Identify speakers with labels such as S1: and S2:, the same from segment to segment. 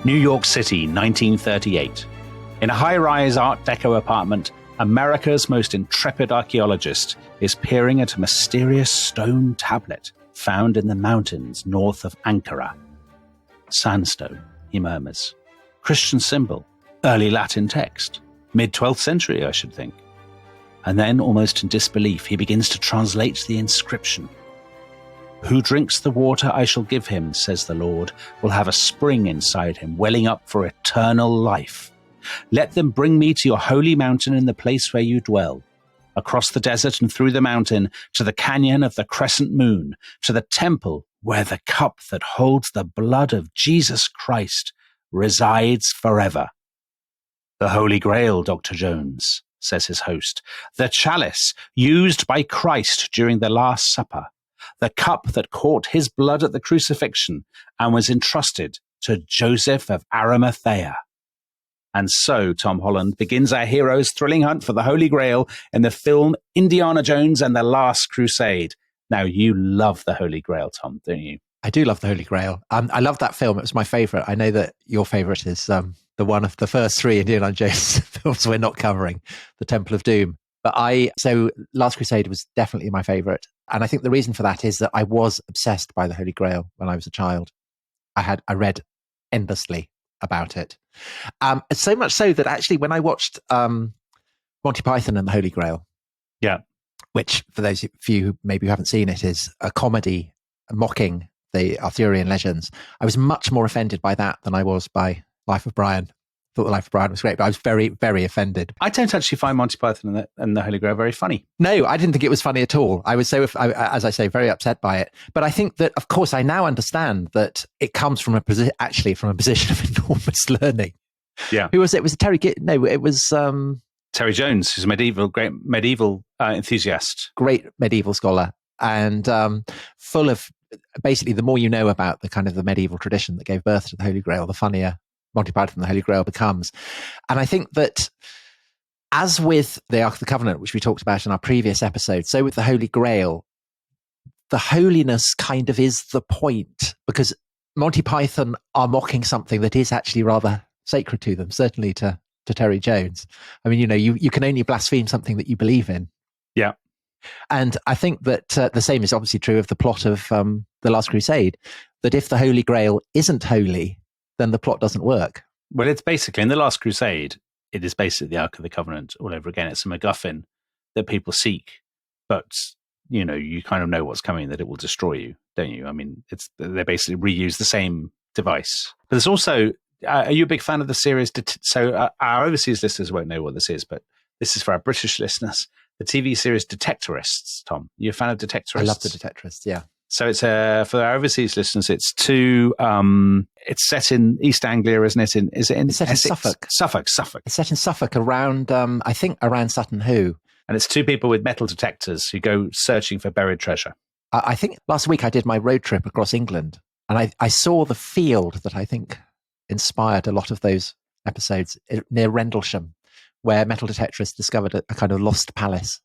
S1: New York City, 1938. In a high-rise Art Deco apartment, America's most intrepid archaeologist is peering at a mysterious stone tablet found in the mountains north of Ankara. Sandstone, he murmurs. Christian symbol, early Latin text. Mid-12th century, I should think. And then, almost in disbelief, he begins to translate the inscription. Who drinks the water I shall give him, says the Lord, will have a spring inside him, welling up for eternal life. Let them bring me to your holy mountain in the place where you dwell, across the desert and through the mountain, to the canyon of the crescent moon, to the temple where the cup that holds the blood of Jesus Christ resides forever. The Holy Grail, Dr. Jones, says his host, the chalice used by Christ during the Last Supper, the cup that caught his blood at the crucifixion and was entrusted to Joseph of Arimathea. And so, Tom Holland begins our hero's thrilling hunt for the Holy Grail in the film Indiana Jones and the Last Crusade. Now, you love the Holy Grail, Tom, don't you?
S2: I do love the Holy Grail. I love that film. It was my favourite. I know that your favourite is the one of the first three Indiana Jones films we're not covering, The Temple of Doom. But so Last Crusade was definitely my favourite. And I think the reason for that is that I was obsessed by the Holy Grail when I was a child. I read endlessly about it. So much so that actually when I watched Monty Python and the Holy Grail,
S1: yeah,
S2: which for those of you who maybe haven't seen it is a comedy mocking the Arthurian legends, I was much more offended by that than I was by Life of Brian. I thought the Life of Brian was great, but I was very, very offended.
S1: I don't actually find Monty Python and the Holy Grail very funny.
S2: No, I didn't think it was funny at all. I was as I say, very upset by it. But I think that, of course, I now understand that it comes from a position of enormous learning.
S1: Yeah.
S2: Who was it? Was it Terry? No, it was
S1: Terry Jones, who's a great medieval enthusiast,
S2: great medieval scholar, and full of basically the more you know about the kind of the medieval tradition that gave birth to the Holy Grail, the funnier Monty Python and the Holy Grail becomes. And I think that as with the Ark of the Covenant, which we talked about in our previous episode, so with the Holy Grail, the holiness kind of is the point, because Monty Python are mocking something that is actually rather sacred to them, certainly to Terry Jones. I mean, you can only blaspheme something that you believe in.
S1: Yeah.
S2: And I think that the same is obviously true of the plot of The Last Crusade, that if the Holy Grail isn't holy, then the plot doesn't work.
S1: Well, it's basically, in The Last Crusade, it is basically the Ark of the Covenant all over again. It's a MacGuffin that people seek, but, you kind of know what's coming, that it will destroy you, don't you? I mean, they basically reuse the same device. But there's also, are you a big fan of the series? So our overseas listeners won't know what this is, but this is for our British listeners. The TV series Detectorists, Tom. You a fan of Detectorists?
S2: I love the Detectorists, yeah.
S1: So it's for our overseas listeners. It's it's set in East Anglia, isn't it? It's set in
S2: Suffolk.
S1: Suffolk.
S2: It's set in Suffolk around, I think, around Sutton Hoo.
S1: And it's two people with metal detectors who go searching for buried treasure.
S2: I think last week I did my road trip across England, and I saw the field that I think inspired a lot of those episodes near Rendlesham, where metal detectorists discovered a kind of lost palace.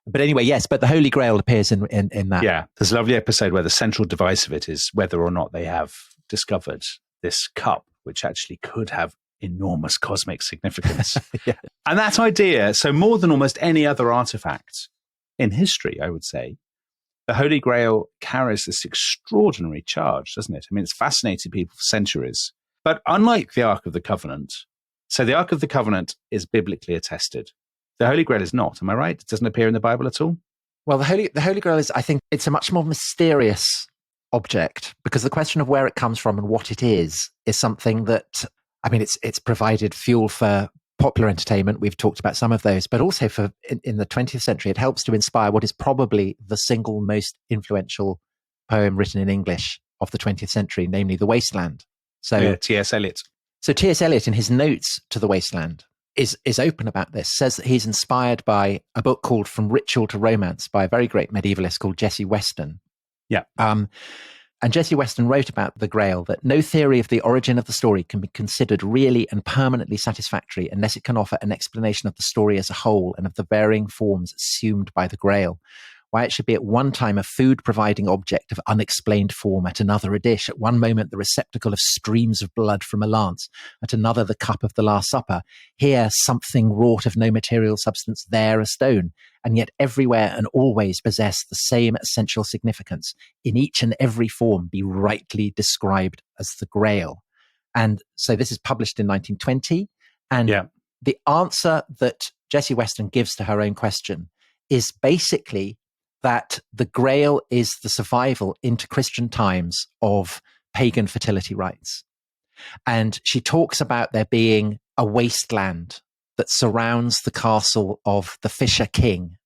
S2: But anyway, yes, but the Holy Grail appears in that.
S1: Yeah, there's a lovely episode where the central device of it is whether or not they have discovered this cup, which actually could have enormous cosmic significance.
S2: Yeah.
S1: And that idea, so more than almost any other artifact in history, I would say, the Holy Grail carries this extraordinary charge, doesn't it? I mean, it's fascinated people for centuries. But unlike the Ark of the Covenant, so the Ark of the Covenant is biblically attested. The Holy Grail is not. Am I right? It doesn't appear in the Bible at all?
S2: Well, the Holy Grail is, I think, it's a much more mysterious object, because the question of where it comes from and what it is something that, I mean, it's provided fuel for popular entertainment. We've talked about some of those, but also for in the 20th century, it helps to inspire what is probably the single most influential poem written in English of the 20th century, namely The Wasteland. So
S1: yeah, T.S. Eliot.
S2: So T.S. Eliot, in his notes to The Wasteland, is open about this, says that he's inspired by a book called From Ritual to Romance by a very great medievalist called Jessie Weston.
S1: Yeah.
S2: And Jessie Weston wrote about the Grail that no theory of the origin of the story can be considered really and permanently satisfactory unless it can offer an explanation of the story as a whole and of the varying forms assumed by the Grail. why it should be at one time a food-providing object of unexplained form, at another a dish, at one moment the receptacle of streams of blood from a lance, at another the cup of the Last Supper, here something wrought of no material substance, there a stone, and yet everywhere and always possess the same essential significance, in each and every form be rightly described as the Grail. And so this is published in 1920, and the answer that Jessie Weston gives to her own question is basically that the Grail is the survival into Christian times of pagan fertility rites. And she talks about there being a wasteland that surrounds the castle of the Fisher King,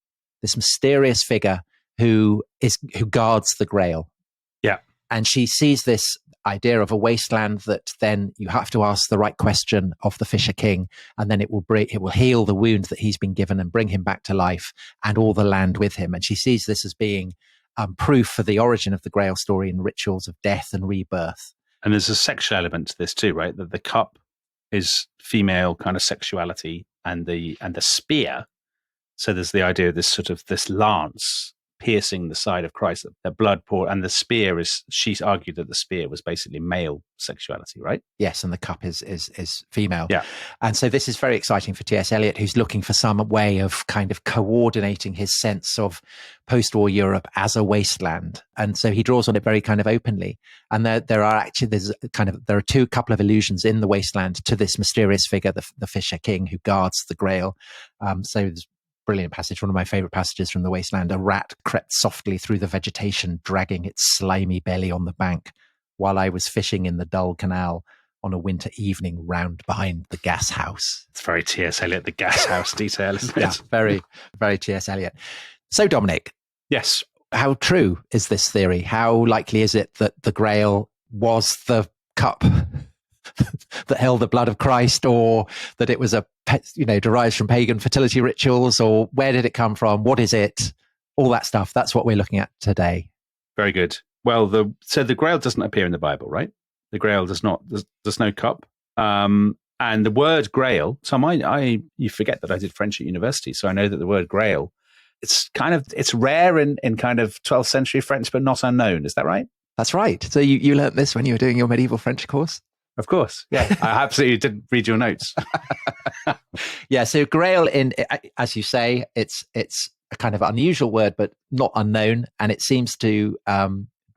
S2: this mysterious figure who guards the Grail.
S1: Yeah.
S2: And she sees this idea of a wasteland that then you have to ask the right question of the Fisher King, and then it will heal the wound that he's been given and bring him back to life and all the land with him. And she sees this as being proof for the origin of the Grail story and rituals of death and rebirth.
S1: And there's a sexual element to this too, right? That the cup is female kind of sexuality, and the spear. So there's the idea of this lance piercing the side of Christ, the blood poured, and the spear she argued that the spear was basically male sexuality, right?
S2: Yes, and the cup is female.
S1: Yeah.
S2: And so this is very exciting for T.S. Eliot, who's looking for some way of kind of coordinating his sense of post-war Europe as a wasteland. And so he draws on it very kind of openly. And there are a couple of allusions in the wasteland to this mysterious figure, the Fisher King, who guards the Grail. So there's brilliant passage, one of my favorite passages from The Wasteland. A rat crept softly through the vegetation, dragging its slimy belly on the bank, while I was fishing in the dull canal on a winter evening round behind the gas house.
S1: It's very T.S. Eliot, the gas house detail, isn't it?
S2: Yeah, very, very T.S. Eliot. So, Dominic.
S1: Yes.
S2: How true is this theory? How likely is it that the Grail was the cup that held the blood of Christ, or that it was derives from pagan fertility rituals, or where did it come from? What is it? All that stuff. That's what we're looking at today. Very
S1: good. Well, so the Grail doesn't appear in the Bible, right? The Grail does not. There's no cup. And the word Grail. So you forget that I did French at university, so I know that the word Grail, it's rare in kind of 12th century French, but not unknown. Is that right?
S2: That's right. So you learnt this when you were doing your medieval French course?
S1: Of course. Yeah, I absolutely didn't read your notes.
S2: Yeah, so Grail, as you say, it's a kind of unusual word, but not unknown. And it seems to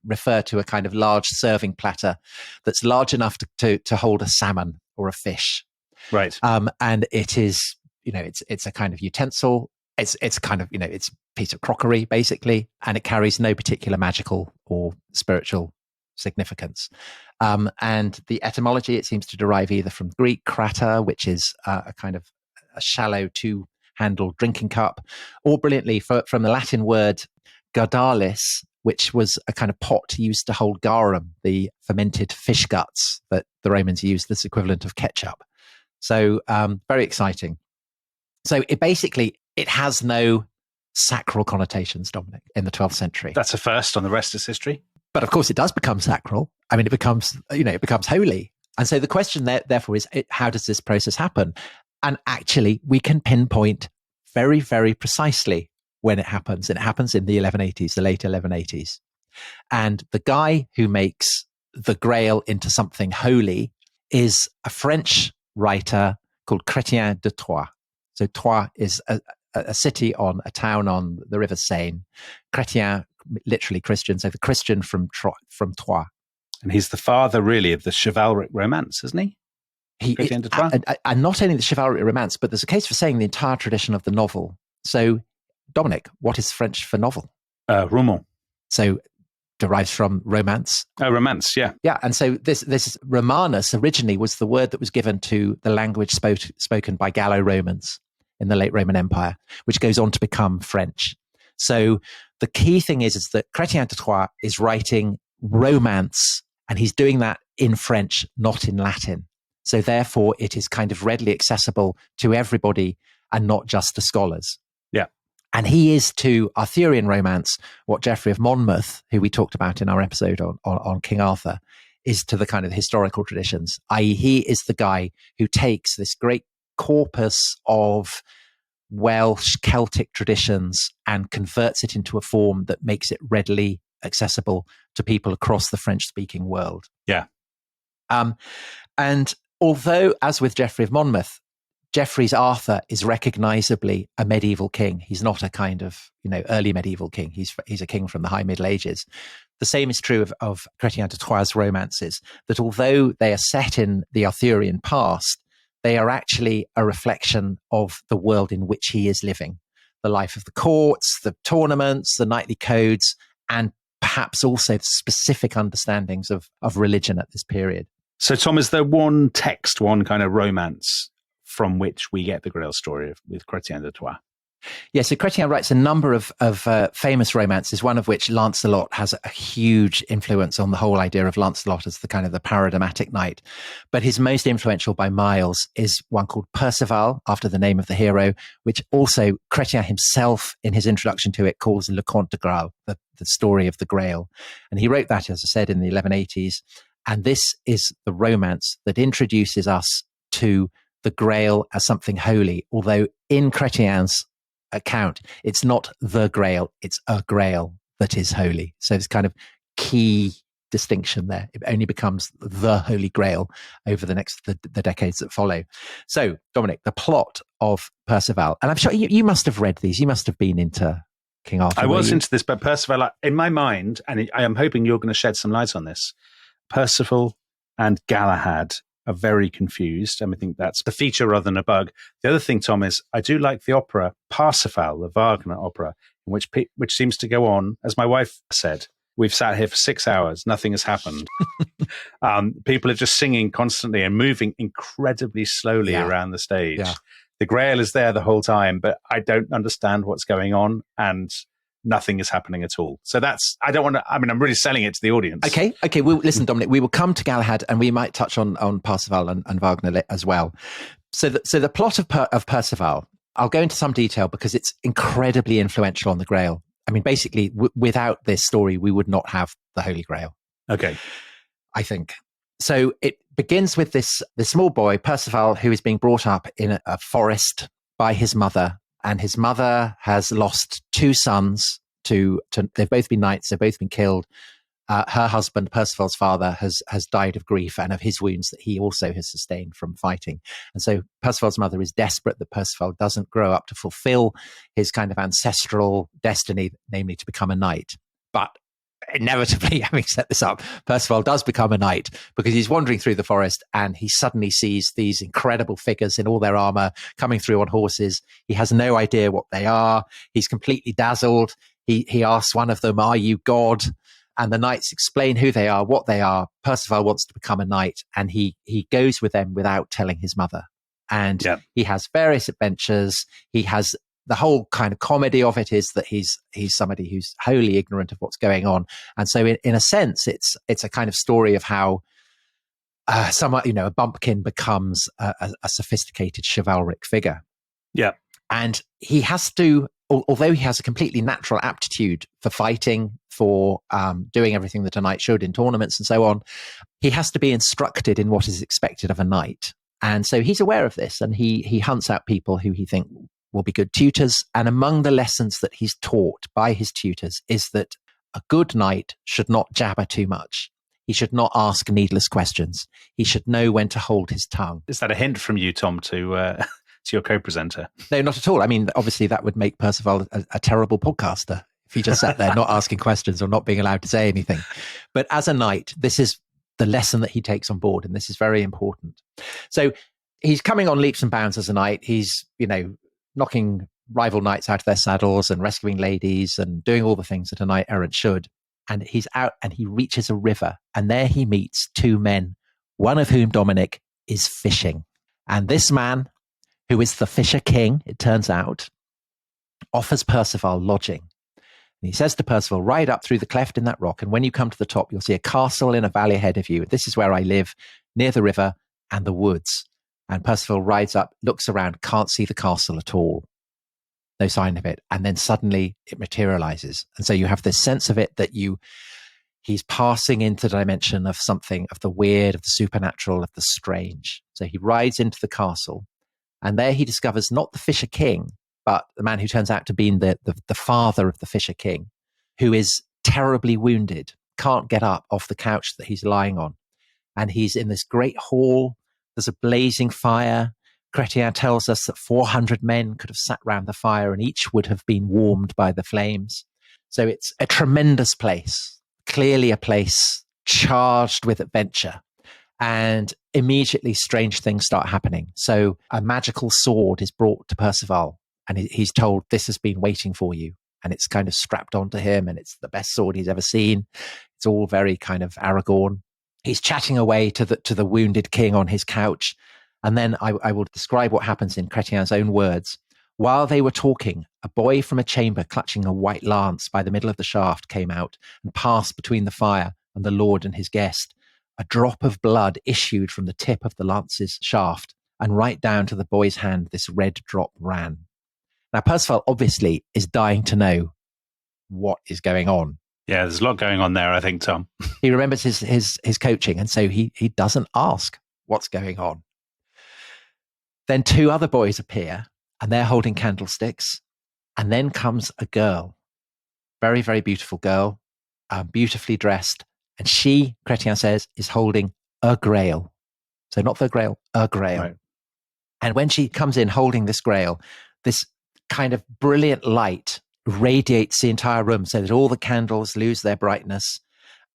S2: refer to a kind of large serving platter that's large enough to hold a salmon or a fish.
S1: Right.
S2: And it is, it's a kind of utensil. It's kind of, it's a piece of crockery, basically, and it carries no particular magical or spiritual significance. And the etymology, it seems to derive either from Greek krata, which is a kind of a shallow two-handled drinking cup, or brilliantly from the Latin word gardalis, which was a kind of pot used to hold garum, the fermented fish guts that the Romans used as equivalent of ketchup. So very exciting. So it has no sacral connotations, Dominic, in the 12th century.
S1: That's a first on the rest of history.
S2: But of course, it does become sacral. I mean, it becomes holy. And so the question therefore is, how does this process happen? And actually, we can pinpoint very, very precisely when it happens. And it happens in the 1180s, the late 1180s. And the guy who makes the Grail into something holy is a French writer called Chrétien de Troyes. So Troyes is a town on the River Seine. Chrétien, literally Christian, so the Christian from Troyes.
S1: And he's the father, really, of the chivalric romance, isn't he?
S2: And not only the chivalric romance, but there's a case for saying the entire tradition of the novel. So, Dominic, what is French for novel?
S1: Roman.
S2: So, derives from romance.
S1: Romance, yeah.
S2: Yeah, and so this Romanus originally was the word that was given to the language spoken by Gallo-Romans in the late Roman Empire, which goes on to become French. So the key thing is that Chrétien de Troyes is writing romance, and he's doing that in French, not in Latin. So therefore, it is kind of readily accessible to everybody and not just to scholars.
S1: Yeah.
S2: And he is to Arthurian romance what Geoffrey of Monmouth, who we talked about in our episode on King Arthur, is to the kind of historical traditions, i.e. he is the guy who takes this great corpus of Welsh, Celtic traditions and converts it into a form that makes it readily accessible to people across the French-speaking world.
S1: Yeah.
S2: And although, as with Geoffrey of Monmouth, Geoffrey's Arthur is recognizably a medieval king. He's not a kind of, early medieval king. He's a king from the High Middle Ages. The same is true of Chrétien de Troyes' romances, that although they are set in the Arthurian past, they are actually a reflection of the world in which he is living. The life of the courts, the tournaments, the knightly codes, and perhaps also the specific understandings of religion at this period.
S1: So, Tom, is there one text, one kind of romance from which we get the Grail story with Chrétien de Troyes?
S2: Yeah, so Chrétien writes a number of famous romances, one of which, Lancelot, has a huge influence on the whole idea of Lancelot as the kind of the paradigmatic knight. But his most influential by miles is one called Perceval, after the name of the hero, which also Chrétien himself, in his introduction to it, calls Le Conte de Graal, the story of the Grail. And he wrote that, as I said, in the 1180s. And this is the romance that introduces us to the Grail as something holy, although in Chrétien's account, it's not the Grail, it's a Grail that is holy. So there's kind of key distinction there. It only becomes the Holy Grail over the decades that follow. So, Dominic, the plot of Perceval, and I'm sure you must have read these. You must have been into King Arthur.
S1: I was into this, but Perceval, in my mind, and I am hoping you're going to shed some light on this, Percival and Galahad are very confused. And I think that's a feature rather than a bug. The other thing, Tom, is I do like the opera Parsifal, the Wagner opera, in which seems to go on, as my wife said, we've sat here for 6 hours, nothing has happened. People are just singing constantly and moving incredibly slowly around the stage. Yeah. The Grail is there the whole time, but I don't understand what's going on, and nothing is happening at all. So I'm really selling it to the audience.
S2: Okay. Well, listen, Dominic, we will come to Galahad and we might touch on Parsifal and Wagner as well. So the plot of Perceval, I'll go into some detail because it's incredibly influential on the Grail. I mean, basically, without this story, we would not have the Holy Grail.
S1: Okay.
S2: I think. So it begins with this small boy, Perceval, who is being brought up in a forest by his mother. And his mother has lost two sons to they've both been knights, they've both been killed. Her husband, Perceval's father, has died of grief and of his wounds that he also has sustained from fighting. And so Perceval's mother is desperate that Perceval doesn't grow up to fulfill his kind of ancestral destiny, namely to become a knight. But inevitably, having set this up, Perceval does become a knight because he's wandering through the forest and he suddenly sees these incredible figures in all their armor coming through on horses. He has no idea what they are. He's completely dazzled. He asks one of them, "Are you God?" And the knights explain who they are, what they are. Perceval wants to become a knight, and he goes with them without telling his mother. And he has various adventures. He has the whole kind of comedy of it is that he's somebody who's wholly ignorant of what's going on. And so in a sense, it's a kind of story of how a bumpkin becomes a sophisticated chivalric figure.
S1: Yeah.
S2: And he has to, although he has a completely natural aptitude for fighting, for doing everything that a knight should in tournaments and so on, he has to be instructed in what is expected of a knight. And so he's aware of this, and he hunts out people who he thinks will be good tutors. And among the lessons that he's taught by his tutors is that a good knight should not jabber too much. He should not ask needless questions. He should know when to hold his tongue.
S1: Is that a hint from you, Tom, to your co-presenter?
S2: No, not at all. I mean, obviously that would make Perceval a terrible podcaster if he just sat there not asking questions or not being allowed to say anything. But as a knight, this is the lesson that he takes on board, and this is very important. So he's coming on leaps and bounds as a knight. He's, knocking rival knights out of their saddles and rescuing ladies and doing all the things that a knight errant should. And he's out and he reaches a river, and there he meets two men, one of whom, Dominic, is fishing. And this man, who is the Fisher King, it turns out, offers Perceval lodging. And he says to Perceval, "Ride up through the cleft in that rock, and when you come to the top, you'll see a castle in a valley ahead of you. This is where I live, near the river and the woods." And Perceval rides up, looks around, can't see the castle at all. No sign of it. And then suddenly it materializes. And so you have this sense of it that he's passing into the dimension of something, of the weird, of the supernatural, of the strange. So he rides into the castle, and there he discovers not the Fisher King, but the man who turns out to be the father of the Fisher King, who is terribly wounded, can't get up off the couch that he's lying on. And he's in this great hall. There's a blazing fire. Chrétien tells us that 400 men could have sat round the fire and each would have been warmed by the flames. So it's a tremendous place, clearly a place charged with adventure. And immediately strange things start happening. So a magical sword is brought to Percival and he's told, this has been waiting for you. And it's kind of strapped onto him and it's the best sword he's ever seen. It's all very kind of Aragorn. He's chatting away to the wounded king on his couch. And then I will describe what happens in Chrétien's own words. While they were talking, a boy from a chamber clutching a white lance by the middle of the shaft came out and passed between the fire and the Lord and his guest. A drop of blood issued from the tip of the lance's shaft, and right down to the boy's hand, this red drop ran. Now, Percival obviously is dying to know what is going on.
S1: Yeah, there's a lot going on there, I think, Tom.
S2: He remembers his coaching, and so he doesn't ask what's going on. Then two other boys appear, and they're holding candlesticks. And then comes a girl, very, very beautiful girl, beautifully dressed. And she, Chrétien says, is holding a grail. So not the grail, a grail. Right. And when she comes in holding this grail, this kind of brilliant light radiates the entire room so that all the candles lose their brightness.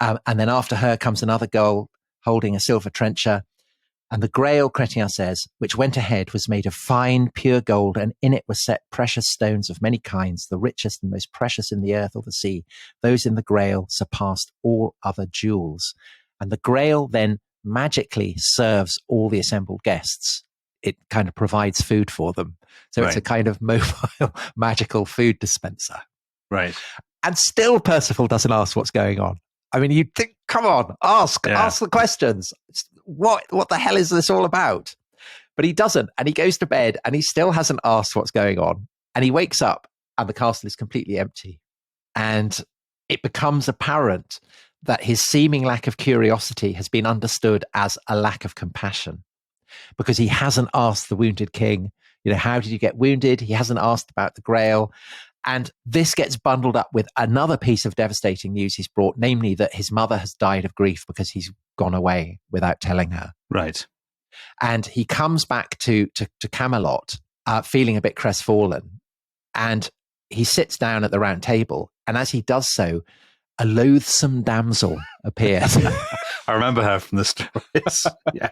S2: And then after her comes another girl holding a silver trencher. And the grail, Chrétien says, which went ahead, was made of fine, pure gold, and in it were set precious stones of many kinds, the richest and most precious in the earth or the sea. Those in the grail surpassed all other jewels. And the grail then magically serves all the assembled guests. It kind of provides food for them. So It's a kind of mobile, magical food dispenser.
S1: Right.
S2: And still Percival doesn't ask what's going on. I mean, you'd think, come on, ask the questions. What the hell is this all about? But he doesn't. And he goes to bed and he still hasn't asked what's going on. And he wakes up and the castle is completely empty. And it becomes apparent that his seeming lack of curiosity has been understood as a lack of compassion, because he hasn't asked the wounded king, how did you get wounded? He hasn't asked about the grail. And this gets bundled up with another piece of devastating news he's brought, namely that his mother has died of grief because he's gone away without telling her.
S1: Right.
S2: And he comes back to Camelot feeling a bit crestfallen. And he sits down at the round table. And as he does so, a loathsome damsel appears.
S1: I remember her from the stories. Yeah.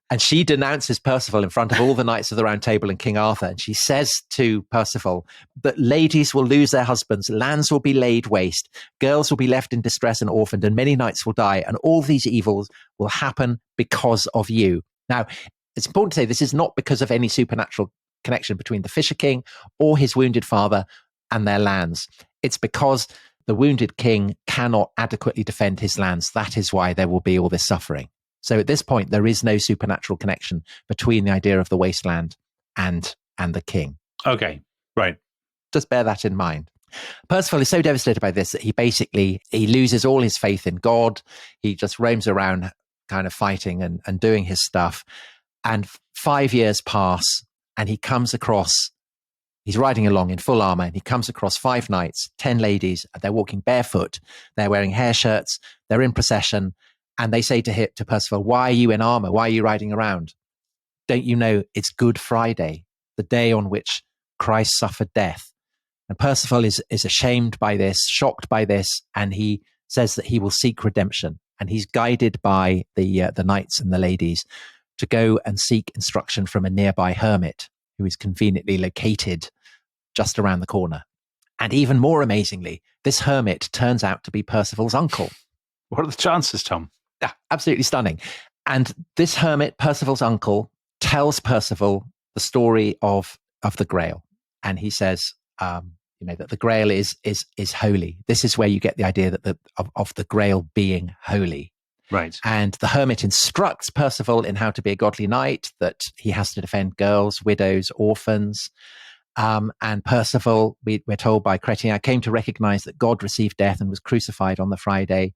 S2: And she denounces Percival in front of all the knights of the Round Table and King Arthur. And she says to Percival that ladies will lose their husbands, lands will be laid waste, girls will be left in distress and orphaned, and many knights will die. And all these evils will happen because of you. Now, it's important to say this is not because of any supernatural connection between the Fisher King or his wounded father and their lands. It's because the wounded king cannot adequately defend his lands. That is why there will be all this suffering. So at this point, there is no supernatural connection between the idea of the wasteland and the king.
S1: Okay, right.
S2: Just bear that in mind. Percival is so devastated by this that he loses all his faith in God. He just roams around kind of fighting and doing his stuff. And 5 years pass and he comes across, he's riding along in full armor and he comes across 5 knights, 10 ladies. They're walking barefoot. They're wearing hair shirts. They're in procession. And they say to Percival, why are you in armor? Why are you riding around? Don't you know it's Good Friday, the day on which Christ suffered death? And Percival is ashamed by this, shocked by this, and he says that he will seek redemption. And he's guided by the knights and the ladies to go and seek instruction from a nearby hermit who is conveniently located just around the corner. And even more amazingly, this hermit turns out to be Percival's uncle.
S1: What are the chances, Tom?
S2: Yeah, absolutely stunning. And this hermit, Percival's uncle, tells Percival the story of the Grail. And he says, that the Grail is holy. This is where you get the idea of the Grail being holy.
S1: Right. And
S2: the hermit instructs Percival in how to be a godly knight, that he has to defend girls, widows, orphans. And Percival, we're told by Chrétien, came to recognize that God received death and was crucified on the Friday.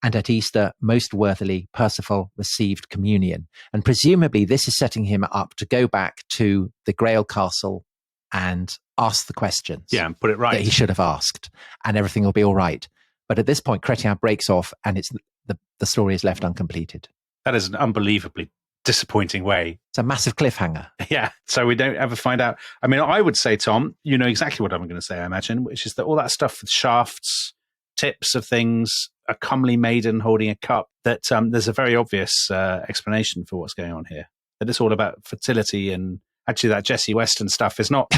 S2: And at Easter, most worthily, Percival received communion. And presumably this is setting him up to go back to the Grail Castle and ask the questions.
S1: Yeah, and put it right.
S2: That he should have asked, and everything will be all right. But at this point, Chrétien breaks off, and it's the story is left uncompleted.
S1: That is an unbelievably disappointing way.
S2: It's a massive cliffhanger.
S1: Yeah, so we don't ever find out. I mean, I would say, Tom, you know exactly what I'm going to say, I imagine, which is that all that stuff with shafts, tips of things, a comely maiden holding a cup, that there's a very obvious explanation for what's going on here. That it's all about fertility, and actually that Jesse Weston stuff is not.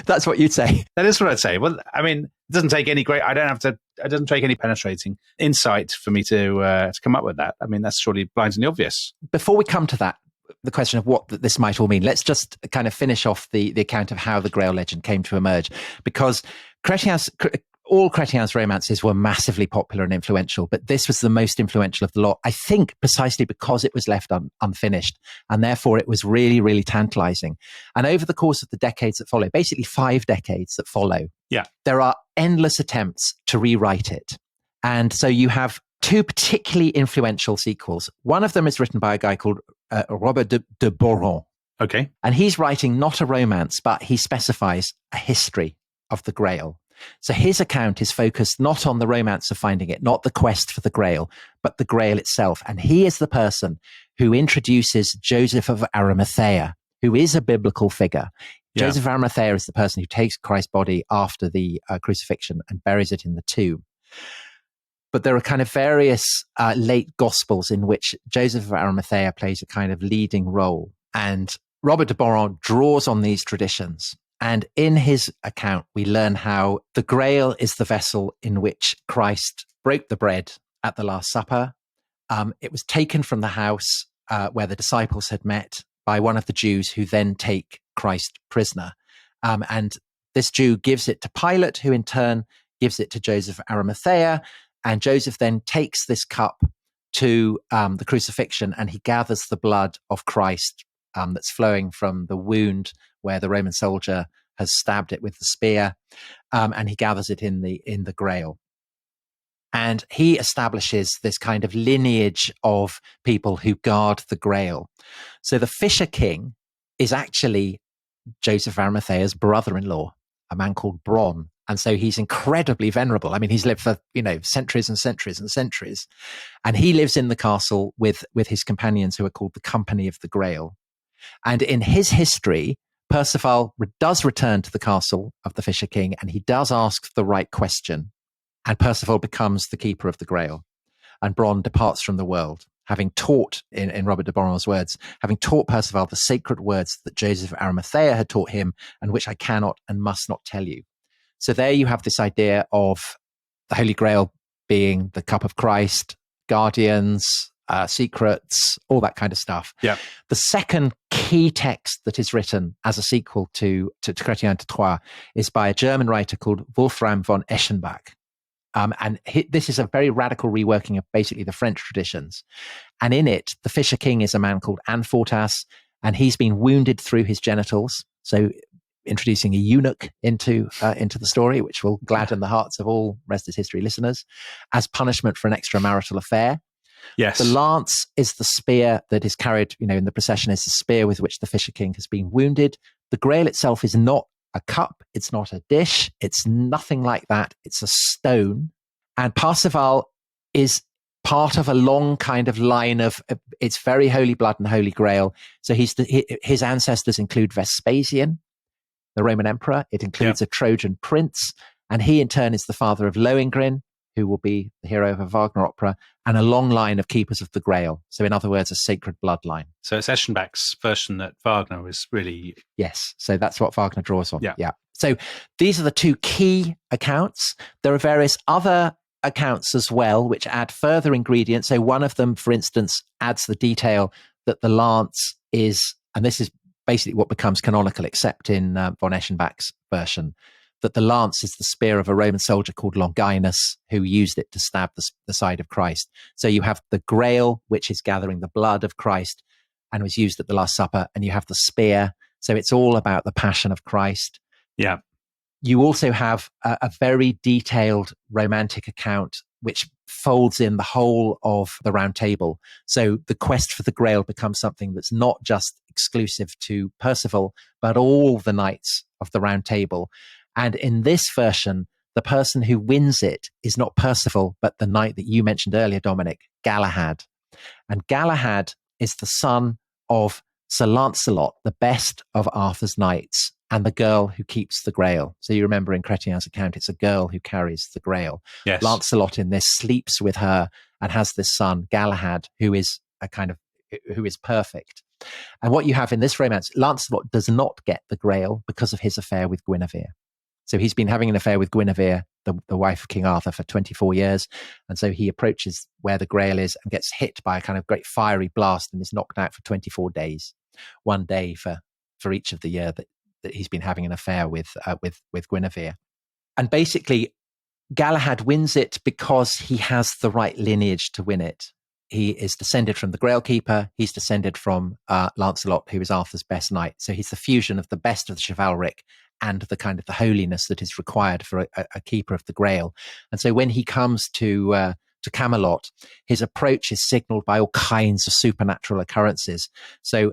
S2: That's what you'd say.
S1: That is what I'd say. Well, I mean, it doesn't take any it doesn't take any penetrating insight for me to come up with that. I mean, that's surely blindingly obvious.
S2: Before we come to that, the question of what this might all mean, let's just kind of finish off the account of how the Grail legend came to emerge, because all Chrétien's romances were massively popular and influential, but this was the most influential of the lot, I think, precisely because it was left unfinished, and therefore it was really, really tantalizing. And over the course of the decades that follow, basically 5 decades that follow, there are endless attempts to rewrite it. And so you have 2 particularly influential sequels. One of them is written by a guy called Robert de Boron.
S1: Okay.
S2: And he's writing not a romance, but he specifies a history of the Grail. So his account is focused not on the romance of finding it, not the quest for the Grail, but the Grail itself. And he is the person who introduces Joseph of Arimathea, who is a biblical figure. Yeah. Joseph of Arimathea is the person who takes Christ's body after the crucifixion and buries it in the tomb. But there are kind of various late Gospels in which Joseph of Arimathea plays a kind of leading role. And Robert de Boron draws on these traditions. And in his account, we learn how the Grail is the vessel in which Christ broke the bread at the Last Supper. It was taken from the house where the disciples had met by one of the Jews who then take Christ prisoner. And this Jew gives it to Pilate, who in turn gives it to Joseph of Arimathea. And Joseph then takes this cup to the crucifixion, and he gathers the blood of Christ that's flowing from the wound where the Roman soldier has stabbed it with the spear, and he gathers it in the Grail. And he establishes this kind of lineage of people who guard the Grail. So the Fisher King is actually Joseph of Arimathea's brother-in-law, a man called Bron. And so he's incredibly venerable. I mean, he's lived for, centuries and centuries and centuries. And he lives in the castle with his companions, who are called the Company of the Grail. And in his history, Percival does return to the castle of the Fisher King, and he does ask the right question. And Percival becomes the keeper of the Grail. And Bron departs from the world, having taught, in Robert de Boron's words, having taught Percival the sacred words that Joseph of Arimathea had taught him, and which I cannot and must not tell you. So there you have this idea of the Holy Grail being the cup of Christ, guardians, secrets, all that kind of stuff.
S1: Yeah.
S2: The second key text that is written as a sequel to Chrétien de Troyes is by a German writer called Wolfram von Eschenbach. This is a very radical reworking of basically the French traditions. And in it, the Fisher King is a man called Anfortas, and he's been wounded through his genitals. So introducing a eunuch into the story, which will gladden the hearts of all Rest is History listeners, as punishment for an extramarital affair.
S1: Yes.
S2: The lance is the spear that is carried, in the procession, is the spear with which the Fisher King has been wounded. The Grail itself is not a cup. It's not a dish. It's nothing like that. It's a stone. And Percival is part of a long kind of line of, it's very Holy Blood and Holy Grail. So his ancestors include Vespasian, the Roman emperor. It includes a Trojan prince. And he in turn is the father of Lohengrin, who will be the hero of a Wagner opera, and a long line of keepers of the Grail. So in other words, a sacred bloodline.
S1: So it's Eschenbach's version that Wagner was really...
S2: Yes. So that's what Wagner draws on.
S1: Yeah.
S2: So these are the 2 key accounts. There are various other accounts as well, which add further ingredients. So one of them, for instance, adds the detail that the lance is, and this is basically what becomes canonical, except in von Eschenbach's version, that the lance is the spear of a Roman soldier called Longinus, who used it to stab the side of Christ. So you have the Grail, which is gathering the blood of Christ and was used at the Last Supper, and you have the spear. So it's all about the passion of Christ.
S1: Yeah.
S2: You also have a very detailed romantic account which folds in the whole of the Round Table. So the quest for the Grail becomes something that's not just exclusive to Percival, but all the knights of the Round Table. And in this version, the person who wins it is not Percival, but the knight that you mentioned earlier, Dominic, Galahad. And Galahad is the son of Sir Lancelot, the best of Arthur's knights, and the girl who keeps the Grail. So you remember in Chrétien's account, it's a girl who carries the Grail.
S1: Yes.
S2: Lancelot in this sleeps with her and has this son, Galahad, who is perfect. And what you have in this romance, Lancelot does not get the Grail because of his affair with Guinevere. So he's been having an affair with Guinevere, the wife of King Arthur, for 24 years. And so he approaches where the Grail is and gets hit by a kind of great fiery blast and is knocked out for 24 days. One day for each of the year that he's been having an affair with Guinevere. And basically, Galahad wins it because he has the right lineage to win it. He is descended from the Grail Keeper. He's descended from Lancelot, who is Arthur's best knight. So he's the fusion of the best of the chivalric and the kind of the holiness that is required for a keeper of the Grail. And so when he comes to Camelot, his approach is signaled by all kinds of supernatural occurrences. So,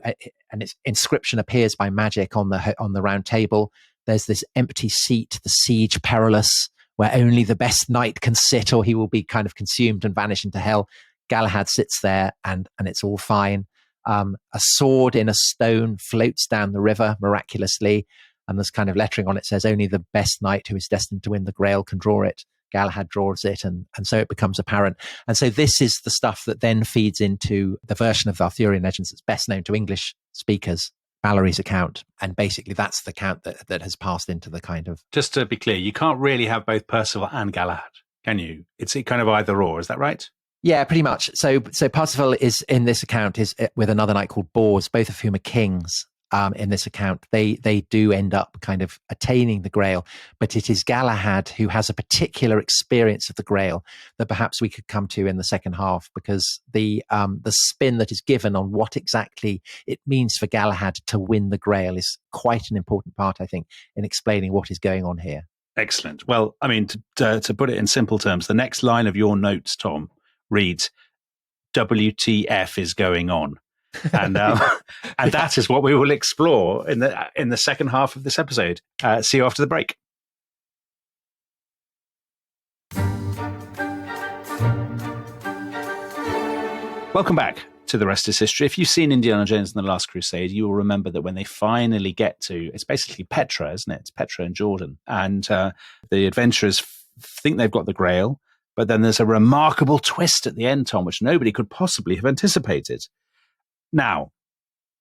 S2: and its inscription appears by magic on the Round Table. There's this empty seat, the Siege Perilous, where only the best knight can sit, or he will be kind of consumed and vanish into hell. Galahad sits there, and it's all fine. A sword in a stone floats down the river miraculously, and there's kind of lettering on it says only the best knight who is destined to win the Grail can draw it. Galahad draws it, and so it becomes apparent. And so this is the stuff that then feeds into the version of the Arthurian legends that's best known to English speakers, Valerie's account. And basically that's the account that has passed into the kind of...
S1: Just to be clear, you can't really have both Percival and Galahad, can you? It's kind of either or, is that right?
S2: Yeah, pretty much. So Percival is in this account is with another knight called Bors, both of whom are kings. In this account, they do end up kind of attaining the Grail, but it is Galahad who has a particular experience of the Grail that perhaps we could come to in the second half, because the spin that is given on what exactly it means for Galahad to win the Grail is quite an important part, I think, in explaining what is going on here.
S1: Excellent. Well, I mean, to put it in simple terms, the next line of your notes, Tom, reads, WTF is going on. And and that is what we will explore in the second half of this episode. See you after the break. Welcome back to The Rest is History. If you've seen Indiana Jones and the Last Crusade, you will remember that when they finally get to, it's basically Petra, isn't it? It's Petra and Jordan. And the adventurers think they've got the Grail, but then there's a remarkable twist at the end, Tom, which nobody could possibly have anticipated. Now,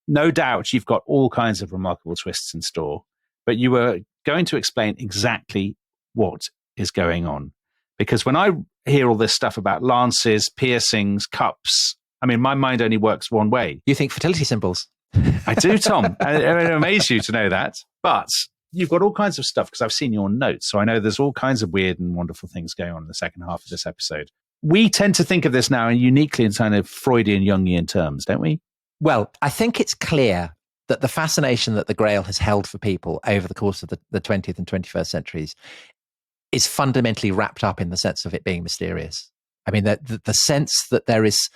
S1: no doubt you've got all kinds of remarkable twists in store, but you were going to explain exactly what is going on. Because when I hear all this stuff about lances, piercings, cups, I mean, my mind only works one way.
S2: You think fertility symbols?
S1: I do, Tom. It amazes you to know that. But you've got all kinds of stuff, because I've seen your notes, so I know there's all kinds of weird and wonderful things going on in the second half of this episode. We tend to think of this now uniquely in kind of Freudian, Jungian terms, don't we?
S2: Well, I think it's clear that the fascination that the Grail has held for people over the course of the 20th and 21st centuries is fundamentally wrapped up in the sense of it being mysterious. I mean, the sense that there is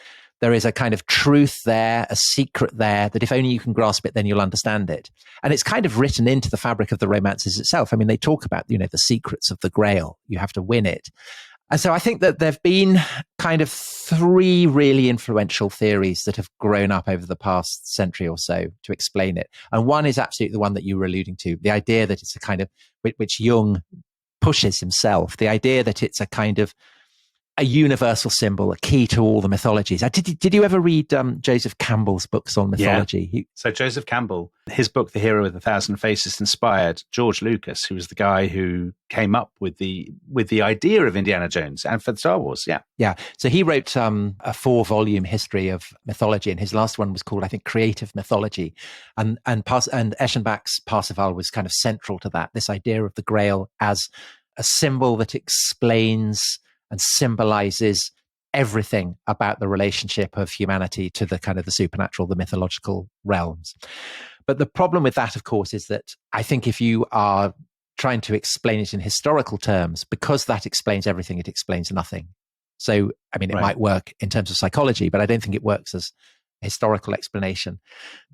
S2: a kind of truth there, a secret there, that if only you can grasp it, then you'll understand it. And it's kind of written into the fabric of the romances itself. I mean, they talk about, the secrets of the Grail. You have to win it. And so I think that there have been kind of three really influential theories that have grown up over the past century or so to explain it. And one is absolutely the one that you were alluding to, the idea that it's a kind of, which Jung pushes himself, the idea that it's a kind of a universal symbol, a key to all the mythologies. Did you ever read Joseph Campbell's books on mythology?
S1: Yeah. So Joseph Campbell, his book, The Hero with a Thousand Faces, inspired George Lucas, who was the guy who came up with the idea of Indiana Jones and for Star Wars. Yeah.
S2: Yeah. So he wrote a 4-volume history of mythology, and his last one was called, I think, Creative Mythology. And Eschenbach's Parsifal was kind of central to that, this idea of the Grail as a symbol that explains and symbolizes everything about the relationship of humanity to the kind of the supernatural, the mythological realms. But the problem with that, of course, is that I think if you are trying to explain it in historical terms, because that explains everything, it explains nothing. So, I mean, it might work in terms of psychology, but I don't think it works as a historical explanation.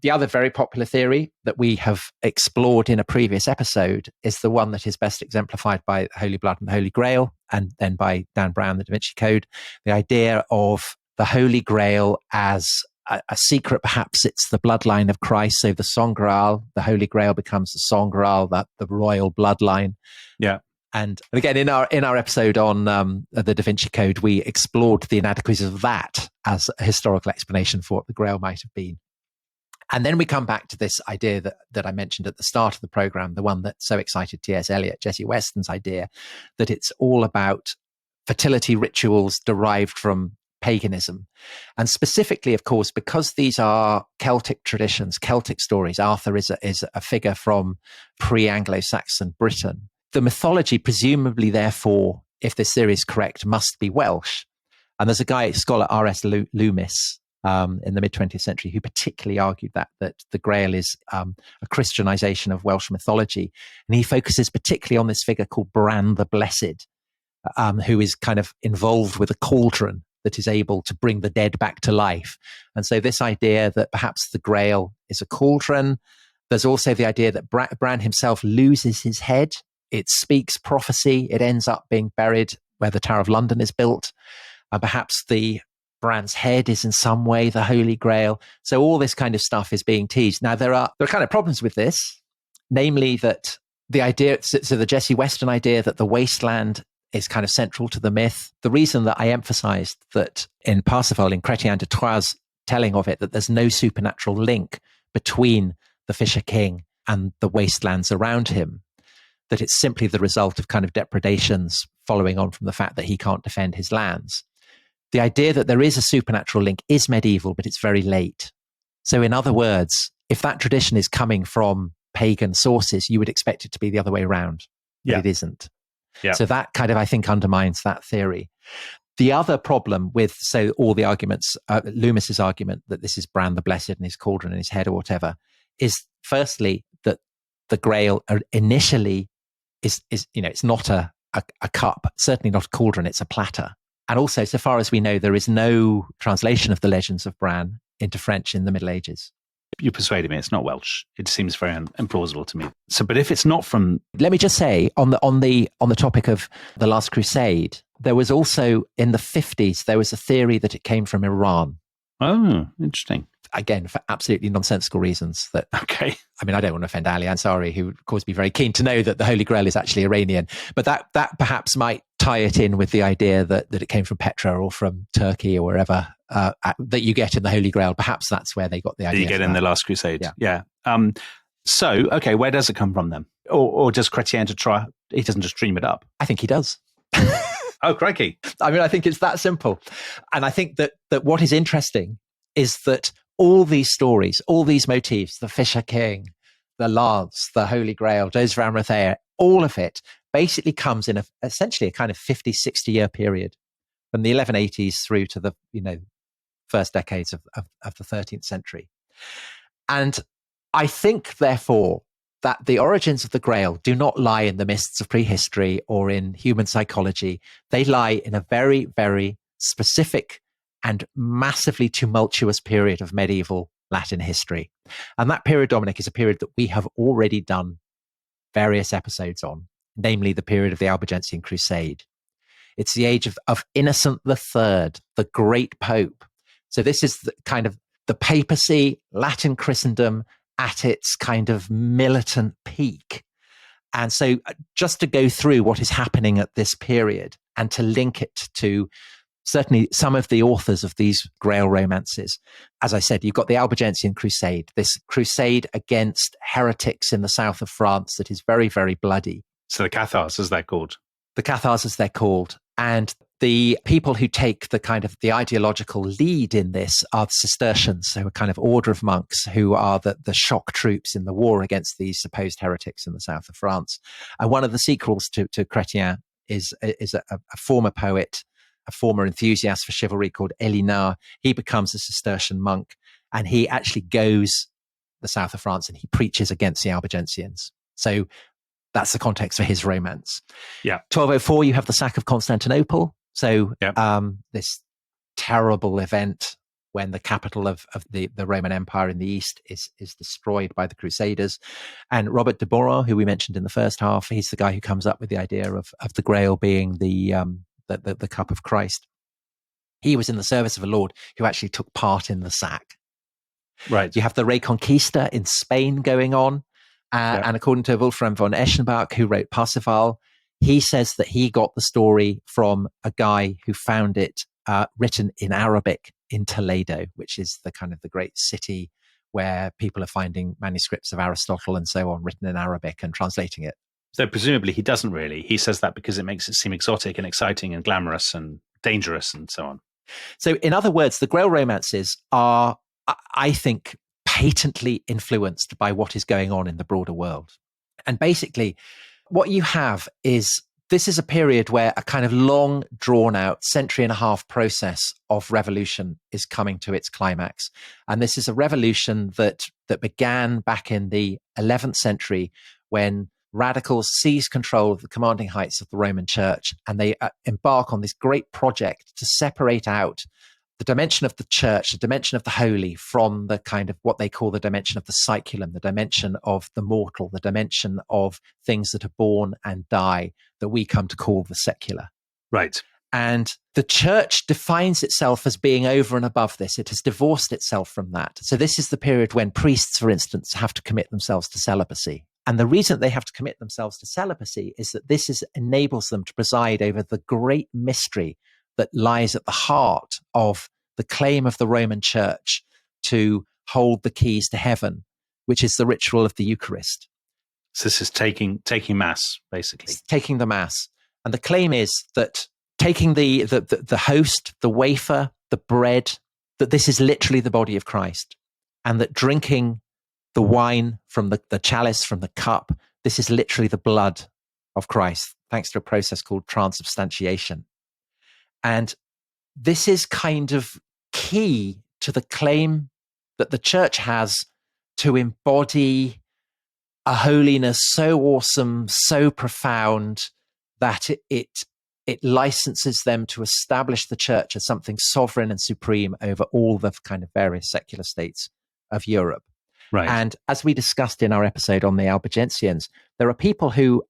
S2: The other very popular theory that we have explored in a previous episode is the one that is best exemplified by Holy Blood and the Holy Grail, and then by Dan Brown, the Da Vinci Code, the idea of the Holy Grail as a secret. Perhaps it's the bloodline of Christ. So the Sangreal, the Holy Grail becomes the Sangreal, that the royal bloodline.
S1: Yeah.
S2: And again, in our episode on the Da Vinci Code, we explored the inadequacies of that as a historical explanation for what the Grail might have been. And then we come back to this idea that I mentioned at the start of the program, the one that so excited T.S. Eliot, Jesse Weston's idea, that it's all about fertility rituals derived from paganism. And specifically, of course, because these are Celtic traditions, Celtic stories, Arthur is a figure from pre-Anglo-Saxon Britain. The mythology, presumably, therefore, if this theory is correct, must be Welsh. And there's a guy, scholar R.S. Loomis, in the mid-20th century, who particularly argued that the Grail is a Christianization of Welsh mythology. And he focuses particularly on this figure called Bran the Blessed, who is kind of involved with a cauldron that is able to bring the dead back to life. And so this idea that perhaps the Grail is a cauldron. There's also the idea that Bran himself loses his head. It speaks prophecy. It ends up being buried where the Tower of London is built. And perhaps Bran's head is in some way the Holy Grail. So all this kind of stuff is being teased. Now, there are kind of problems with this, namely that the idea, so the Jesse Weston idea that the wasteland is kind of central to the myth. The reason that I emphasized that in Parsifal, in Chrétien de Troyes' telling of it, that there's no supernatural link between the Fisher King and the wastelands around him, that it's simply the result of kind of depredations following on from the fact that he can't defend his lands. The idea that there is a supernatural link is medieval, but it's very late. So in other words, if that tradition is coming from pagan sources, you would expect it to be the other way around, but it isn't. Yeah. So that kind of, I think, undermines that theory. The other problem with, so all the arguments, Loomis's argument that this is Bran the Blessed and his cauldron in his head or whatever, is firstly that the Grail initially is it's not a cup, certainly not a cauldron, it's a platter. And also, so far as we know, there is no translation of the legends of Bran into French in the Middle Ages.
S1: You persuaded me. It's not Welsh. It seems very implausible to me. So, but if it's not from,
S2: let me just say on the topic of the Last Crusade, there was also in the 50s there was a theory that it came from Iran.
S1: Oh, interesting.
S2: Again, for absolutely nonsensical reasons. That
S1: okay.
S2: I mean, I don't want to offend Ali Ansari, who would of course be very keen to know that the Holy Grail is actually Iranian, but that perhaps might tie it in with the idea that it came from Petra or from Turkey or wherever that you get in the Holy Grail. Perhaps that's where they got the idea.
S1: You get in the Last Crusade. Yeah. So, okay, where does it come from then? Or does Chrétien de Troyes, he doesn't just dream it up?
S2: I think he does.
S1: Oh, crikey.
S2: I mean, I think it's that simple. And I think that what is interesting is that all these stories, all these motifs, the Fisher King, the lance, the Holy Grail, Dos Van Rothea, all of it basically comes in essentially a kind of 50, 60-year period from the 1180s through to the first decades of the 13th century. And I think, therefore, that the origins of the Grail do not lie in the mists of prehistory or in human psychology. They lie in a very, very specific and massively tumultuous period of medieval Latin history. And that period, Dominic, is a period that we have already done various episodes on, namely the period of the Albigensian Crusade. It's the age of Innocent III, the great pope. So this is kind of the papacy, Latin Christendom at its kind of militant peak. And so just to go through what is happening at this period and to link it to certainly some of the authors of these Grail romances. As I said, you've got the Albigensian Crusade, this crusade against heretics in the south of France that is very, very bloody.
S1: So the Cathars, as they're called.
S2: The Cathars, as they're called. And the people who take the kind of the ideological lead in this are the Cistercians, so a kind of order of monks who are the shock troops in the war against these supposed heretics in the south of France. And one of the sequels to Chrétien is a former poet, a former enthusiast for chivalry called Elinard. He becomes a Cistercian monk and he actually goes the south of France and he preaches against the Albigensians. So That's the context for his romance.
S1: Yeah.
S2: 1204, you have the sack of Constantinople. So
S1: Yeah.
S2: This terrible event when the capital of the Roman Empire in the East is destroyed by the Crusaders. And Robert de Boron, who we mentioned in the first half, he's the guy who comes up with the idea of the Grail being the cup of Christ. He was in the service of a lord who actually took part in the sack.
S1: Right.
S2: You have the Reconquista in Spain going on. And according to Wolfram von Eschenbach, who wrote Parsifal, he says that he got the story from a guy who found it written in Arabic in Toledo, which is the kind of the great city where people are finding manuscripts of Aristotle and so on written in Arabic and translating it.
S1: So presumably he doesn't really. He says that because it makes it seem exotic and exciting and glamorous and dangerous and so on.
S2: So in other words, the Grail romances are, I think, patently influenced by what is going on in the broader world. And basically, what you have is, this is a period where a kind of long, drawn-out, century-and-a-half process of revolution is coming to its climax. And this is a revolution that began back in the 11th century when radicals seize control of the commanding heights of the Roman Church, and they embark on this great project to separate out the dimension of the church, the dimension of the holy, from the kind of what they call the dimension of the saeculum, the dimension of the mortal, the dimension of things that are born and die, that we come to call the secular.
S1: Right.
S2: And the church defines itself as being over and above this. It has divorced itself from that. So this is the period when priests, for instance, have to commit themselves to celibacy. And the reason they have to commit themselves to celibacy is that this enables them to preside over the great mystery that lies at the heart of the claim of the Roman Church to hold the keys to heaven, which is the ritual of the Eucharist.
S1: So this is taking Mass, basically.
S2: It's taking the Mass. And the claim is that taking the host, the wafer, the bread, that this is literally the body of Christ, and that drinking the wine from the chalice, from the cup, this is literally the blood of Christ, thanks to a process called transubstantiation. And this is kind of key to the claim that the church has to embody a holiness so awesome, so profound, that it licenses them to establish the church as something sovereign and supreme over all the kind of various secular states of Europe.
S1: Right.
S2: And as we discussed in our episode on the Albigensians, there are people who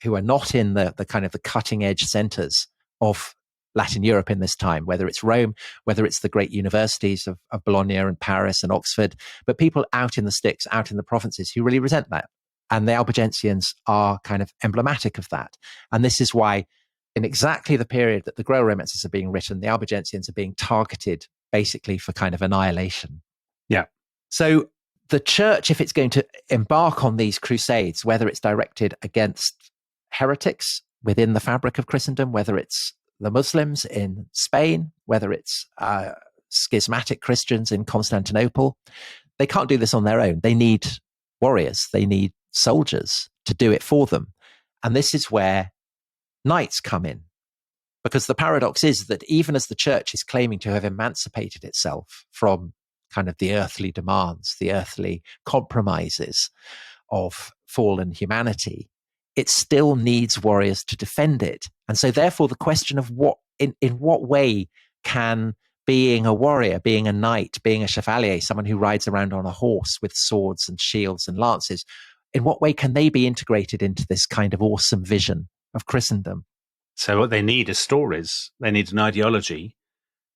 S2: are not in the kind of the cutting edge centers of Latin Europe in this time, whether it's Rome, whether it's the great universities of Bologna and Paris and Oxford, but people out in the sticks, out in the provinces who really resent that. And the Albigensians are kind of emblematic of that. And this is why in exactly the period that the Grail romances are being written, the Albigensians are being targeted basically for kind of annihilation.
S1: Yeah.
S2: So the church, if it's going to embark on these crusades, whether it's directed against heretics within the fabric of Christendom, whether it's the Muslims in Spain, whether it's schismatic Christians in Constantinople, they can't do this on their own. They need warriors. They need soldiers to do it for them. And this is where knights come in. Because the paradox is that even as the church is claiming to have emancipated itself from kind of the earthly demands, the earthly compromises of fallen humanity, it still needs warriors to defend it. And so therefore the question of in what way can being a warrior, being a knight, being a chevalier, someone who rides around on a horse with swords and shields and lances, in what way can they be integrated into this kind of awesome vision of Christendom?
S1: So what they need is stories. They need an ideology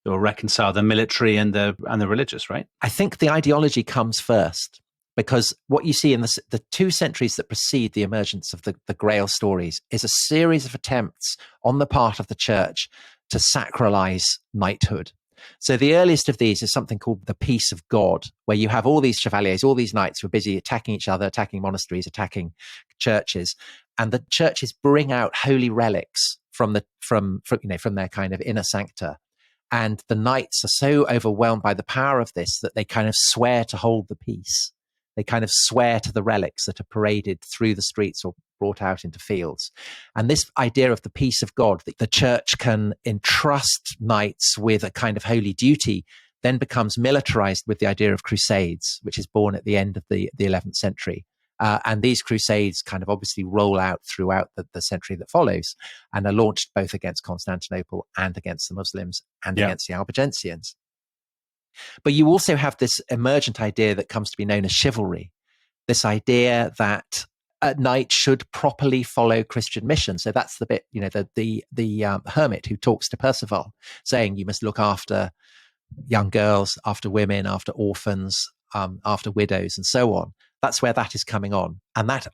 S1: that will reconcile the military and the religious, right?
S2: I think the ideology comes first, because what you see in the 2 centuries that precede the emergence of the Grail stories is a series of attempts on the part of the church to sacralize knighthood. So the earliest of these is something called the Peace of God, where you have all these chevaliers, all these knights who are busy attacking each other, attacking monasteries, attacking churches, and the churches bring out holy relics from their kind of inner sancta. And the knights are so overwhelmed by the power of this that they kind of swear to hold the peace. They kind of swear to the relics that are paraded through the streets or brought out into fields. And this idea of the peace of God, that the church can entrust knights with a kind of holy duty, then becomes militarized with the idea of crusades, which is born at the end of the 11th century. And these crusades kind of obviously roll out throughout the century that follows and are launched both against Constantinople and against the Muslims and against the Albigensians. But you also have this emergent idea that comes to be known as chivalry, this idea that a knight should properly follow Christian mission. So that's the bit, the hermit who talks to Percival, saying you must look after young girls, after women, after orphans, after widows, and so on. That's where that is coming on. And that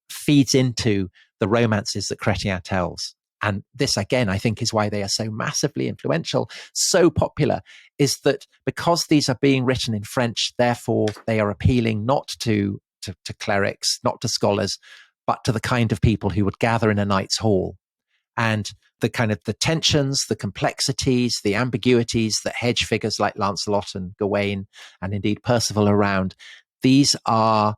S2: feeds into the romances that Chrétien tells. And this, again, I think is why they are so massively influential, so popular, is that because these are being written in French, therefore they are appealing not to clerics, not to scholars, but to the kind of people who would gather in a knight's hall. And the kind of the tensions, the complexities, the ambiguities that hedge figures like Lancelot and Gawain and indeed Percival around, these are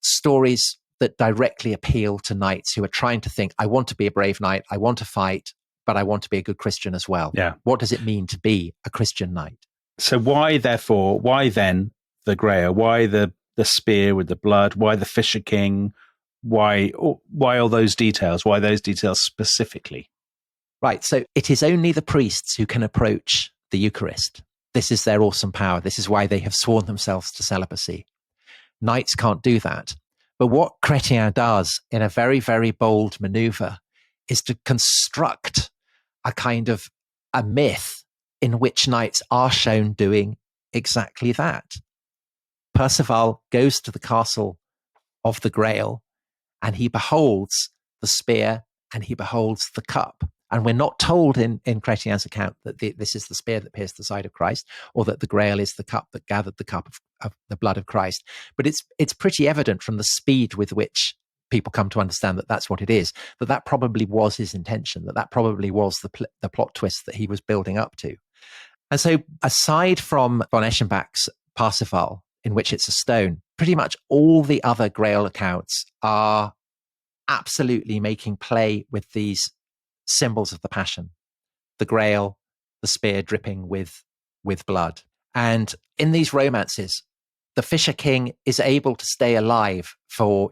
S2: stories that directly appeal to knights who are trying to think, I want to be a brave knight, I want to fight, but I want to be a good Christian as well.
S1: Yeah.
S2: What does it mean to be a Christian knight?
S1: So why then the Grail? Why the spear with the blood? Why the Fisher King? Why all those details? Why those details specifically?
S2: Right. So it is only the priests who can approach the Eucharist. This is their awesome power. This is why they have sworn themselves to celibacy. Knights can't do that. But what Chrétien does in a very, very bold maneuver is to construct a kind of a myth in which knights are shown doing exactly that. Percival goes to the castle of the Grail and he beholds the spear and he beholds the cup. And we're not told in Chrétien's account that this is the spear that pierced the side of Christ, or that the Grail is the cup that gathered the cup of the blood of Christ. But it's pretty evident from the speed with which people come to understand that that's what it is, that probably was his intention, that probably was the plot twist that he was building up to. And so aside from von Eschenbach's Parsifal, in which it's a stone, pretty much all the other Grail accounts are absolutely making play with these symbols of the Passion, the Grail, the spear dripping with blood. And in these romances, the Fisher King is able to stay alive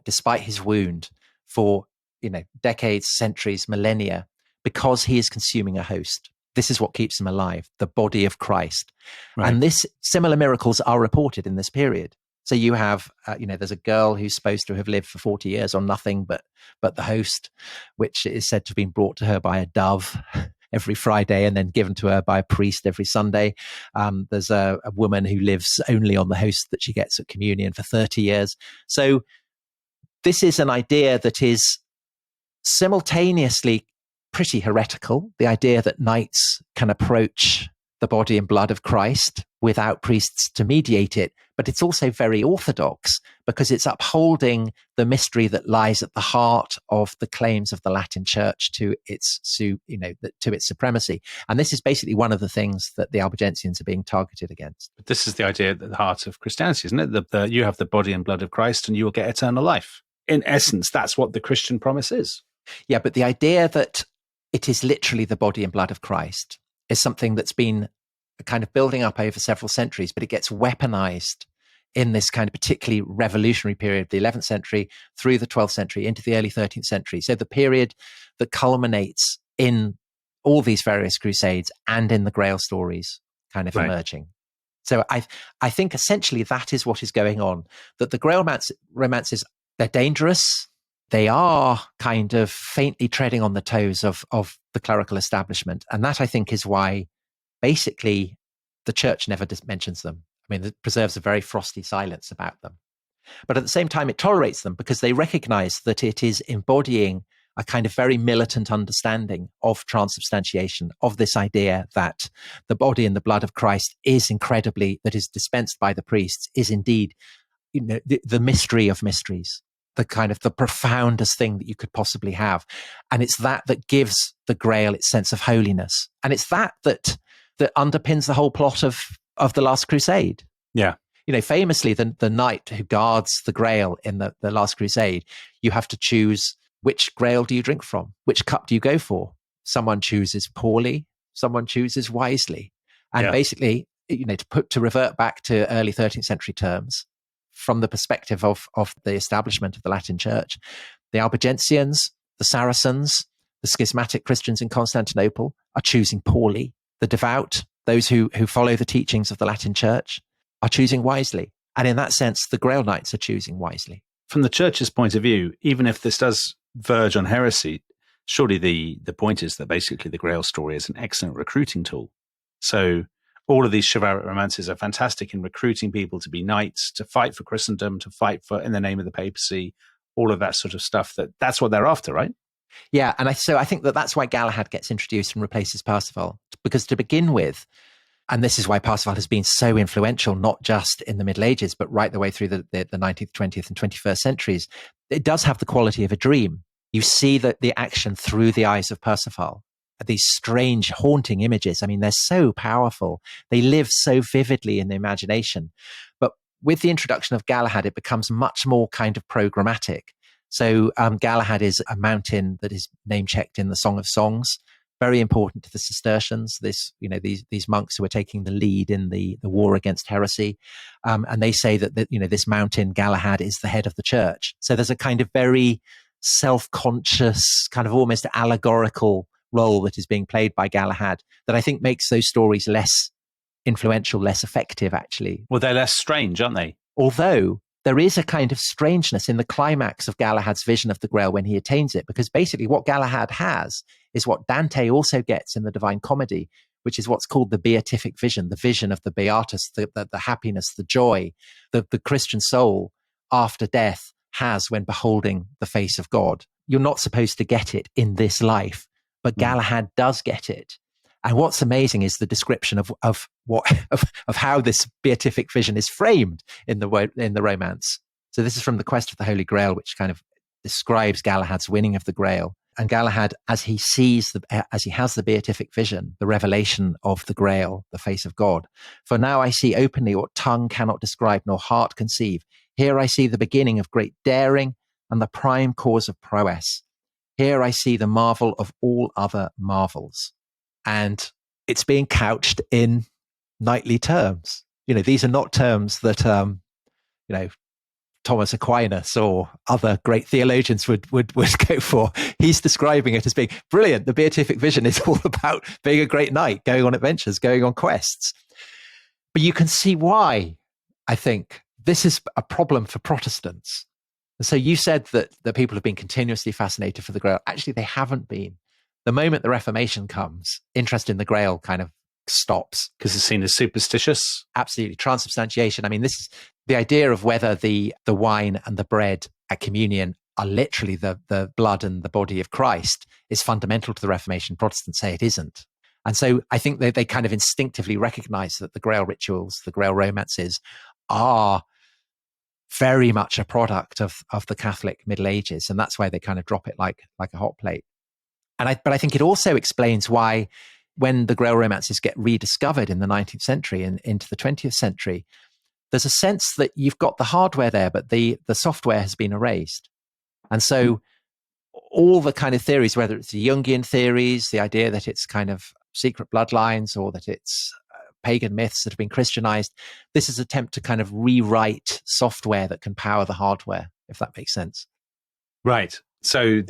S2: despite his wound, for decades, centuries, millennia, because he is consuming a host. This is what keeps him alive, the body of Christ. Right. And similar miracles are reported in this period. So you have, there's a girl who's supposed to have lived for 40 years on nothing but the host, which is said to have been brought to her by a dove every Friday and then given to her by a priest every Sunday. There's a woman who lives only on the host that she gets at communion for 30 years. So this is an idea that is simultaneously pretty heretical, the idea that knights can approach the body and blood of Christ without priests to mediate it, but it's also very orthodox because it's upholding the mystery that lies at the heart of the claims of the Latin Church to its supremacy. And this is basically one of the things that the Albigensians are being targeted against.
S1: But this is the idea at the heart of Christianity, isn't it? You have the body and blood of Christ and you will get eternal life. In essence, that's what the Christian promise is.
S2: Yeah, but the idea that it is literally the body and blood of Christ is something that's been kind of building up over several centuries, but it gets weaponized in this kind of particularly revolutionary period, the 11th century through the 12th century into the early 13th century. So the period that culminates in all these various crusades and in the Grail stories kind of emerging. So I think essentially that is what is going on, that the Grail romances, they're dangerous. They are kind of faintly treading on the toes of the clerical establishment. And that, I think, is why basically the church never mentions them. I mean, it preserves a very frosty silence about them. But at the same time, it tolerates them because they recognize that it is embodying a kind of very militant understanding of transubstantiation, of this idea that the body and the blood of Christ that is dispensed by the priests, is indeed, the mystery of mysteries. The kind of the profoundest thing that you could possibly have. And it's that gives the Grail its sense of holiness. And it's that underpins the whole plot of the Last Crusade.
S1: Yeah.
S2: Famously, the knight who guards the Grail in the Last Crusade, you have to choose which Grail do you drink from? Which cup do you go for? Someone chooses poorly, someone chooses wisely. And basically, to revert back to early 13th century terms, from the perspective of the establishment of the Latin Church. The Albigensians, the Saracens, the schismatic Christians in Constantinople are choosing poorly. The devout, those who follow the teachings of the Latin Church, are choosing wisely. And in that sense, the Grail Knights are choosing wisely.
S1: From the Church's point of view, even if this does verge on heresy, surely the point is that basically the Grail story is an excellent recruiting tool. So all of these chivalric romances are fantastic in recruiting people to be knights, to fight for Christendom, to fight for in the name of the papacy, all of that sort of stuff. That's what they're after, right?
S2: Yeah, and so I think that's why Galahad gets introduced and replaces Parsifal. Because to begin with, and this is why Parsifal has been so influential, not just in the Middle Ages, but right the way through the 19th, 20th, and 21st centuries, it does have the quality of a dream. You see the action through the eyes of Parsifal. These strange, haunting images. I mean, they're so powerful. They live so vividly in the imagination. But with the introduction of Galahad, it becomes much more kind of programmatic. So Galahad is a mountain that is name-checked in the Song of Songs, very important to the Cistercians, these monks who are taking the lead in the war against heresy. And they say that this mountain, Galahad, is the head of the church. So there's a kind of very self-conscious, kind of almost allegorical role that is being played by Galahad that I think makes those stories less influential, less effective, actually.
S1: Well, they're less strange, aren't they?
S2: Although there is a kind of strangeness in the climax of Galahad's vision of the Grail when he attains it, because basically what Galahad has is what Dante also gets in the Divine Comedy, which is what's called the beatific vision, the vision of the beatus, the happiness, the joy that the Christian soul after death has when beholding the face of God. You're not supposed to get it in this life, but Galahad does get it. And what's amazing is the description of how this beatific vision is framed in the romance. So this is from the Quest of the Holy Grail, which kind of describes Galahad's winning of the Grail. And Galahad, as he has the beatific vision, the revelation of the Grail, the face of God. For now I see openly what tongue cannot describe nor heart conceive. Here I see the beginning of great daring and the prime cause of prowess. Here I see the marvel of all other marvels. And it's being couched in knightly terms. These are not terms that, Thomas Aquinas or other great theologians would go for. He's describing it as being brilliant. The beatific vision is all about being a great knight, going on adventures, going on quests. But you can see why, I think, this is a problem for Protestants. And so you said that the people have been continuously fascinated for the Grail. Actually, they haven't been. The moment the Reformation comes, interest in the Grail kind of stops.
S1: Because it's seen as superstitious?
S2: Absolutely. Transubstantiation. I mean, this is the idea of whether the wine and the bread at communion are literally the blood and the body of Christ is fundamental to the Reformation. Protestants say it isn't. And so I think they kind of instinctively recognize that the Grail rituals, the Grail romances are very much a product of the Catholic Middle Ages. And that's why they kind of drop it like a hot plate. But I think it also explains why when the Grail romances get rediscovered in the 19th century and into the 20th century, there's a sense that you've got the hardware there, but the software has been erased. And so all the kind of theories, whether it's the Jungian theories, the idea that it's kind of secret bloodlines or that it's pagan myths that have been Christianized, this is an attempt to kind of rewrite software that can power the hardware, if that makes sense.
S1: Right. So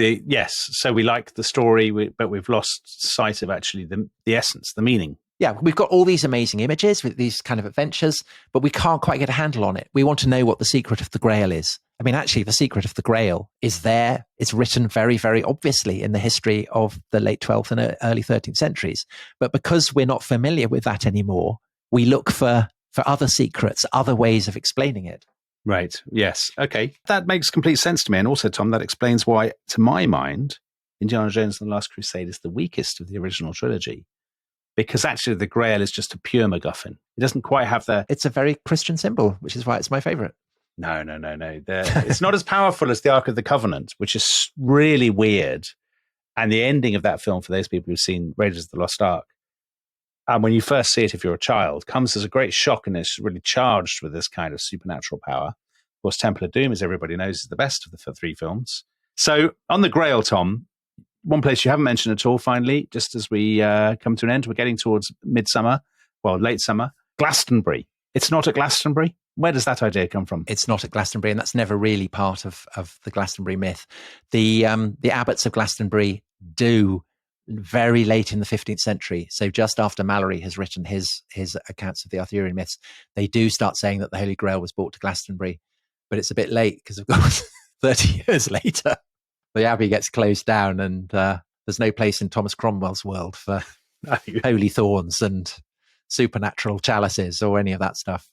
S1: so we like the story, but we've lost sight of actually the essence, the meaning.
S2: Yeah, we've got all these amazing images with these kind of adventures, but we can't quite get a handle on it. We want to know what the secret of the Grail is. I mean, actually, the secret of the Grail is there. It's written very, very obviously in the history of the late 12th and early 13th centuries. But because we're not familiar with that anymore, we look for other secrets, other ways of explaining it.
S1: Right. Yes. Okay. That makes complete sense to me. And also, Tom, that explains why, to my mind, Indiana Jones and the Last Crusade is the weakest of the original trilogy. Because actually the Grail is just a pure MacGuffin. It doesn't quite have It's a very Christian symbol, which is why it's my favorite. No. It's not as powerful as the Ark of the Covenant, which is really weird. And the ending of that film, for those people who've seen Raiders of the Lost Ark, when you first see it, if you're a child, comes as a great shock, and it's really charged with this kind of supernatural power. Of course, Temple of Doom, as everybody knows, is the best of the three films. So on the Grail, Tom, one place you haven't mentioned at all, finally, just as we come to an end, we're getting towards late summer, Glastonbury. It's not at Glastonbury? Where does that idea come from?
S2: It's not at Glastonbury, and that's never really part of the Glastonbury myth. The abbots of Glastonbury do, very late in the 15th century, so just after Mallory has written his accounts of the Arthurian myths, they do start saying that the Holy Grail was brought to Glastonbury. But it's a bit late because, of course, 30 years later, the abbey gets closed down, and there's no place in Thomas Cromwell's world for holy thorns and supernatural chalices or any of that stuff.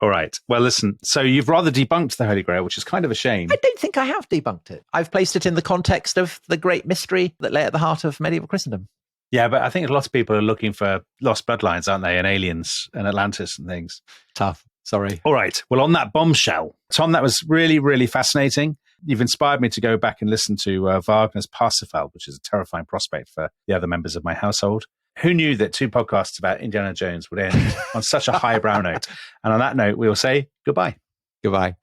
S1: All right. Well, listen, so you've rather debunked the Holy Grail, which is kind of a shame.
S2: I don't think I have debunked it. I've placed it in the context of the great mystery that lay at the heart of medieval Christendom.
S1: Yeah, but I think a lot of people are looking for lost bloodlines, aren't they? And aliens and Atlantis and things.
S2: Tough. Sorry.
S1: All right. Well, on that bombshell, Tom, that was really, really fascinating. You've inspired me to go back and listen to Wagner's Parsifal, which is a terrifying prospect for the other members of my household. Who knew that 2 podcasts about Indiana Jones would end on such a highbrow note? And on that note, we will say goodbye.
S2: Goodbye.